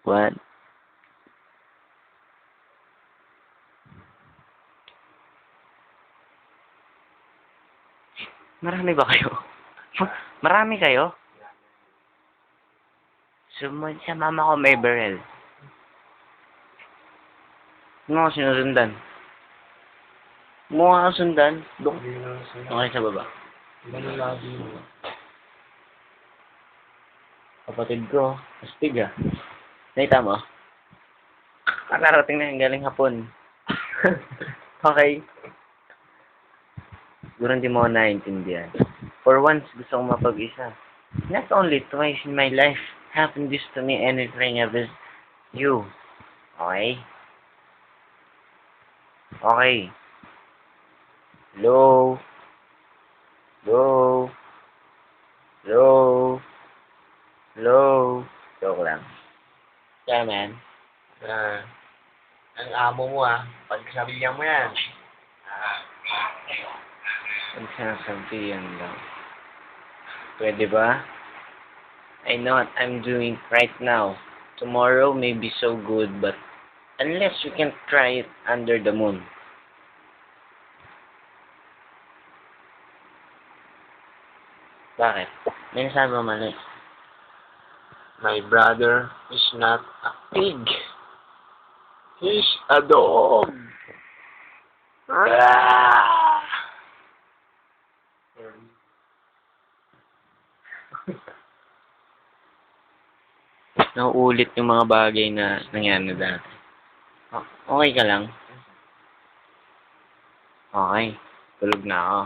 What? Marami ba kayo? Marami kayo? Sumunod sa mama ko may barrel. Ano ako sinusundan? Mukha ka sundan? Okay sa baba. Kapatid ko, astig ah. Nakita mo? Nakarating na yung galing hapon. Okay. Siguro hindi mo naiintindihan. For once, gusto kong mapag-isa. Not only twice in my life happened this to me anything of this you. Okay? Okay. Hello? Hello? Hello? Hello? Joke lang. Yeah, man. Ang amo mo pagsabihan mo yan. Ang sinasabihan lang. Pwede ba? I know what I'm doing right now. Tomorrow may be so good, but unless you can try it under the moon. Bakit? May nasabi mo mali. My brother is not a pig. He's a dog. Rah! Nauulit yung mga bagay na nangyari dati. Okay ka lang? Okay. Tulog na ako.